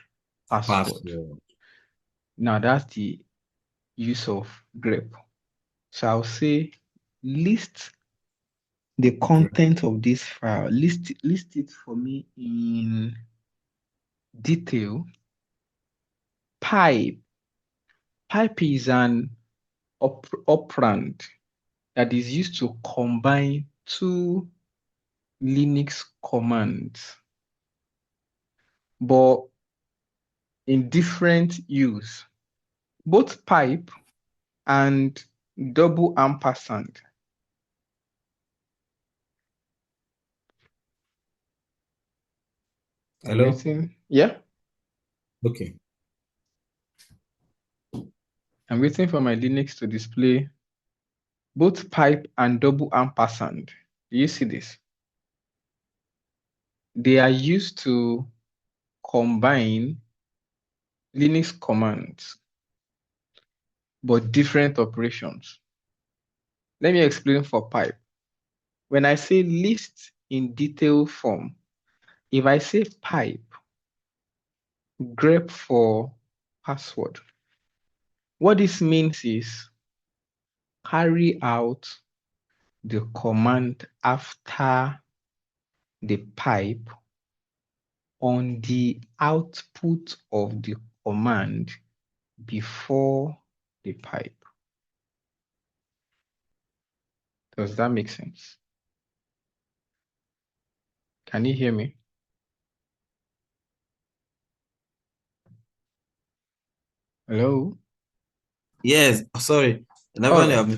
password. Now that's the use of grep. So I'll say list the content of this file. List it for me in detail. Pipe. Pipe is an operand that is used to combine two Linux commands, but in different use. Both pipe and double ampersand. Hello? I'm waiting. Yeah? Okay. I'm waiting for my Linux to display both pipe and double ampersand. Do you see this? They are used to combine Linux commands, but different operations. Let me explain for pipe. When I say list in detail form, if I say pipe, grep for password, what this means is carry out the command after the pipe on the output of the command before the pipe. Does that make sense? Can you hear me? Hello? Yes, sorry. Never knew.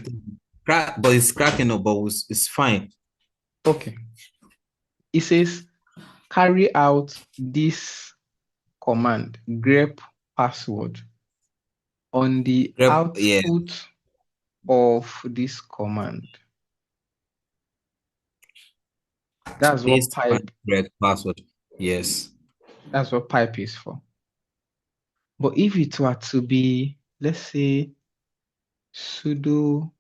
But it's cracking up, but it's fine. Okay. It says carry out this command, grep password, on the output of this command. That's what pipe password. Yes. That's what pipe is for. But if it were to be, let's say, sudo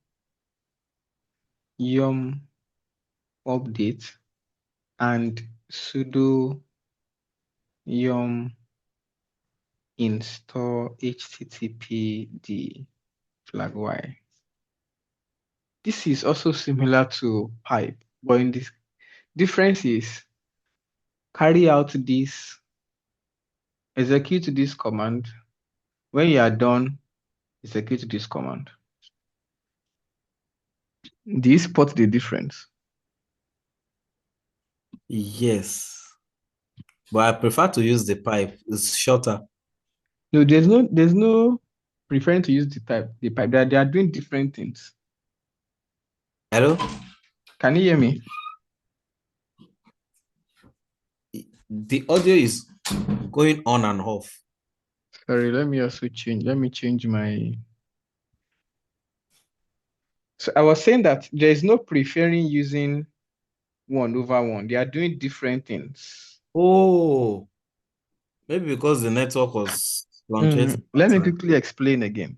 yum update and sudo yum install httpd flag y. This is also similar to pipe, but in this difference is carry out this, execute this command. When you are done, execute this command. Do you spot the difference? Yes. But I prefer to use the pipe. It's shorter. No, there's no preferring to use the pipe. They are doing different things. Hello? Can you hear me? The audio is going on and off. Sorry, let me also change. Let me change my. So I was saying that there is no preferring using one over one. They are doing different things. Oh, maybe because the network was fluctuating. Let me quickly explain again.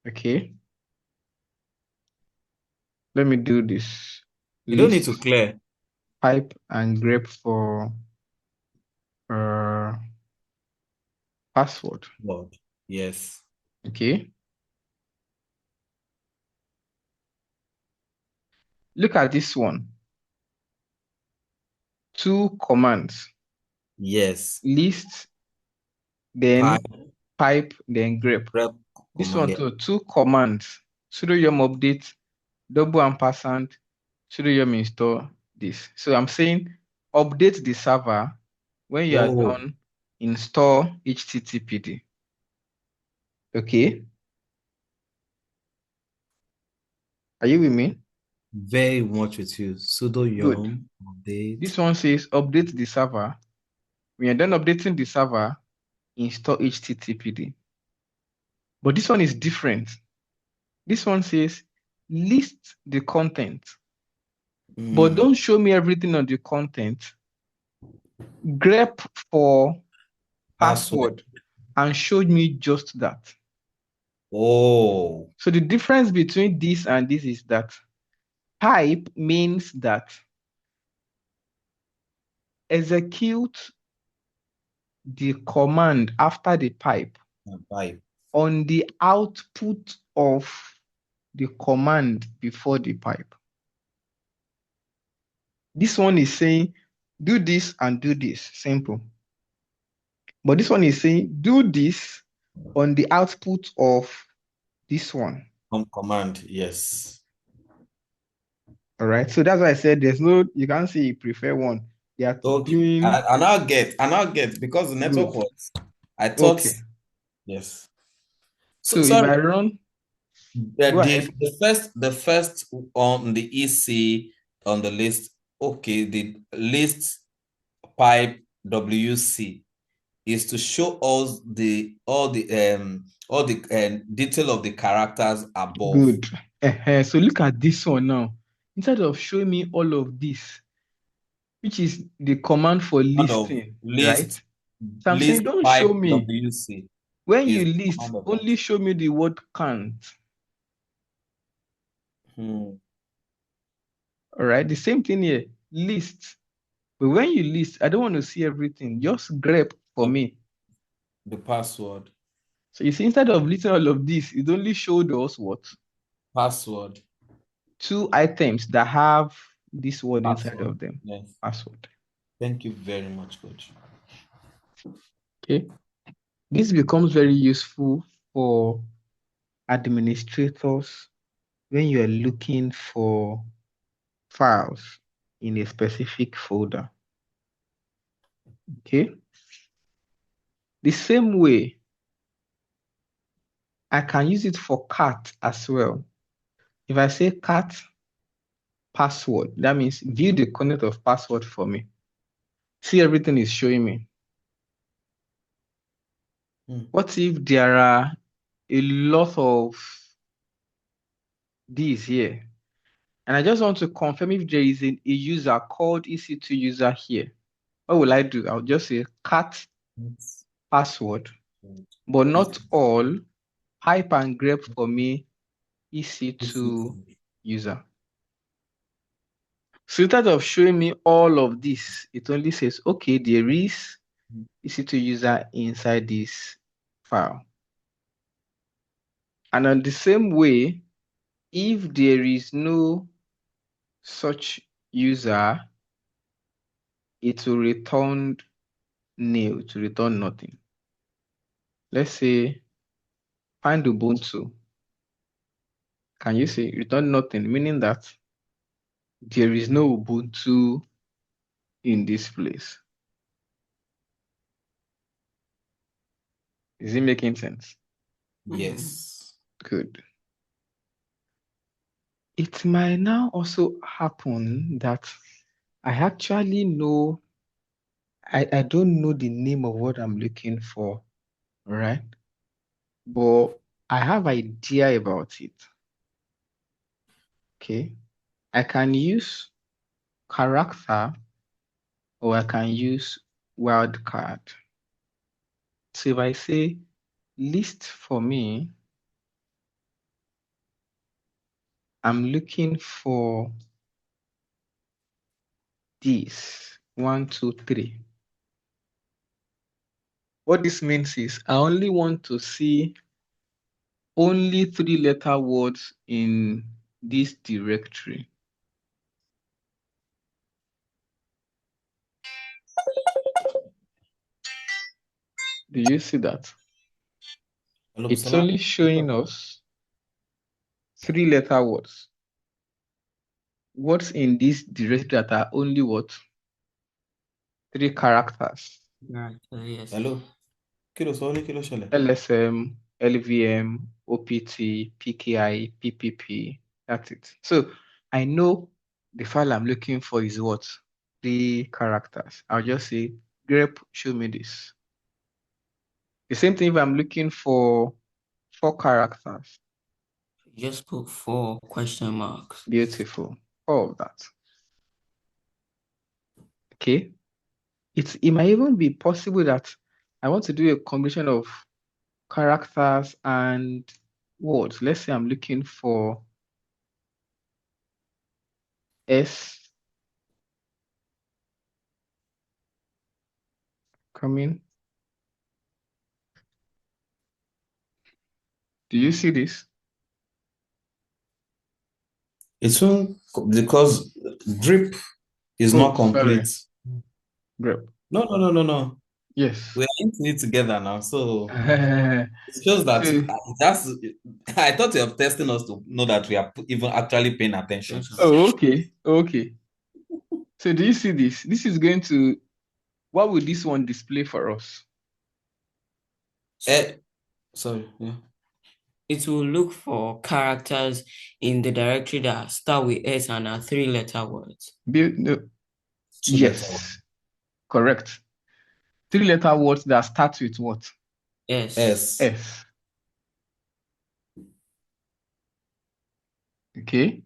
Okay. Let me do this. You don't need to clear. Pipe and grep for password. Word. Yes. Okay. Look at this one. 2 commands. Yes. List, then pipe, then grep. Grep This command, one too, 2 commands. Sudo yum update, double ampersand, sudo yum install this. So I'm saying update the server. When you are done, install httpd. Okay. Are you with me? Very much with you. Sudo yum update. This one says update the server. When you're done updating the server, install httpd. But this one is different. This one says list the content, but don't show me everything on the content. Grep for password and showed me just that. Oh. So the difference between this and this is that pipe means that execute the command after the pipe on the output of the command before the pipe. This one is saying do this and do this, simple. But this one is saying do this on the output of this one. Command, yes. All right. So that's why I said there's no, you can't say you prefer one. They are doing. I now get because the network was. I thought. Okay. Yes. So if I run. The first on the EC on the list. Okay, the list pipe WC is to show us all the detail of the characters above. Good. So look at this one now. Instead of showing me all of this, which is the command for listing, right? So I'm saying don't show me. WC when you list, only show me the word can't. All right, the same thing here, list. But when you list, I don't want to see everything. Just grep for me. The password. So you see, instead of listing all of this, it only showed us what? Password. 2 items that have this word inside of them. Yes. Password. Thank you very much, Coach. Okay. This becomes very useful for administrators when you are looking for files in a specific folder. Okay. The same way, I can use it for cat as well. If I say cat password, that means view the content of password for me. See, everything is showing me. What if there are a lot of these here? And I just want to confirm if there is a user called EC2 user here. What will I do? I'll just say cat password, but not all. Pipe and grep for me, EC2 user. So instead of showing me all of this, it only says, okay, there is EC2 user inside this file. And in the same way, if there is no such user, it will return nil, to return nothing. Let's say find Ubuntu. Can you say return nothing, meaning that there is no Ubuntu in this place? Is it making sense? Yes. Good. It might now also happen that I actually know, I don't know the name of what I'm looking for, right? But I have idea about it. Okay. I can use character or I can use wildcard. So if I say list for me, I'm looking for this 1, 2, 3. What this means is I only want to see only 3-letter words in this directory. Do you see that? Hello, It's Salah. only showing us 3-letter words. Words in this directory that are only what? 3 characters. Right. Yes. Hello. Kilo Soli, Kilo Shele. LSM, LVM, OPT, PKI, PPP. That's it. So I know the file I'm looking for is what? 3 characters. I'll just say, grep, show me this. The same thing if I'm looking for 4 characters. Just put 4 question marks. Beautiful. All of that. Okay. It might even be possible that I want to do a combination of characters and words. Let's say I'm looking for S coming. Do you see this? It's soon because drip is Oh, not complete. Grep. No. Yes. We are into it together now. So So, it shows that that's. I thought you were testing us to know that we are even actually paying attention. oh, okay. Okay. So do you see this? This is going to, what will this one display for us? Sorry. Yeah. It will look for characters in the directory that start with S and are 3-letter words. No. 2-letter word. Yes. Correct. 3-letter words that start with what? S. S. Okay.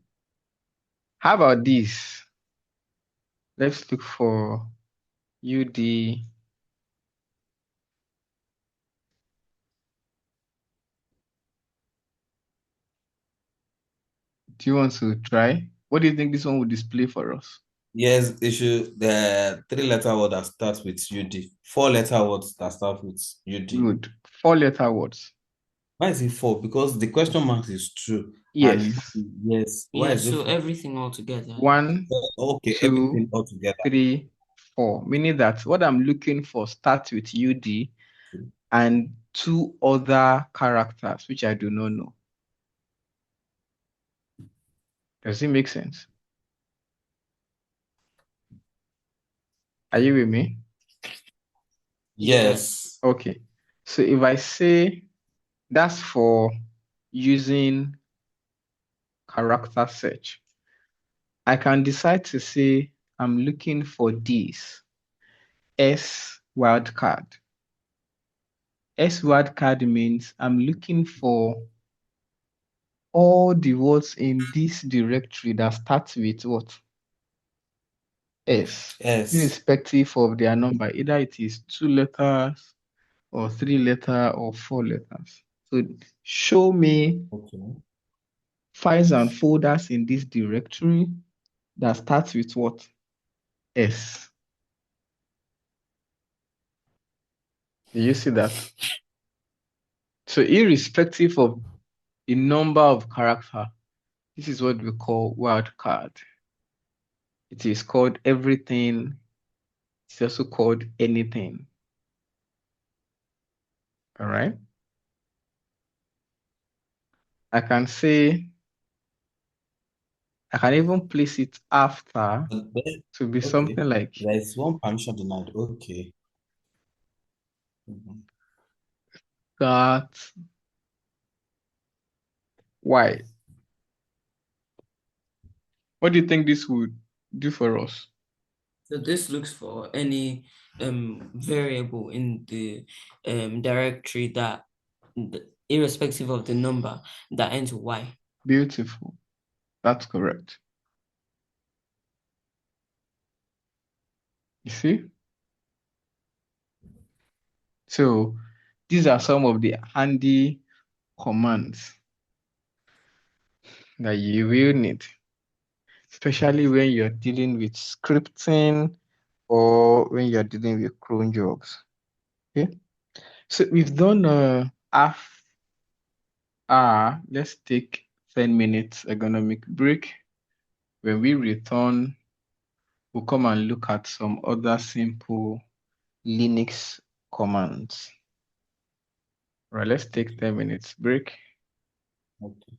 How about this? Let's look for UD. Do you want to try? What do you think this one will display for us? Yes, it should the 3-letter word that starts with UD. 4-letter words that start with UD. Good. 4-letter words. Why is it 4? Because the question mark is true. Yes. And yes. Why Yeah, is it so 4? everything all together. 1, Okay, 2, everything all together. 3, 4. Meaning that what I'm looking for starts with UD and 2 other characters, which I do not know. Does it make sense? Are you with me? Yes. Okay. So if I say that's for using character search, I can decide to say I'm looking for this S wildcard. S wildcard means I'm looking for all the words in this directory that starts with what? S. Yes. Irrespective of their number, either it is 2 letters or 3 letters or 4 letters. So show me Okay. files and folders in this directory that starts with what? S. Do you see that? So irrespective of the number of character, this is what we call wildcard. It is called everything. It's also called anything. All right. I can even place it after to be Okay. something like There is one permission denied. Okay. that. Why? What do you think this would do for us? So this looks for any variable in the directory that, irrespective of the number, that ends with Y. Beautiful. That's correct. You see? So these are some of the handy commands that you will need, especially when you're dealing with scripting or when you're dealing with cron jobs. Okay. So we've done half hour. Let's take 10 minutes ergonomic break. When we return, we'll come and look at some other simple Linux commands. Right, let's take 10 minutes break. Okay.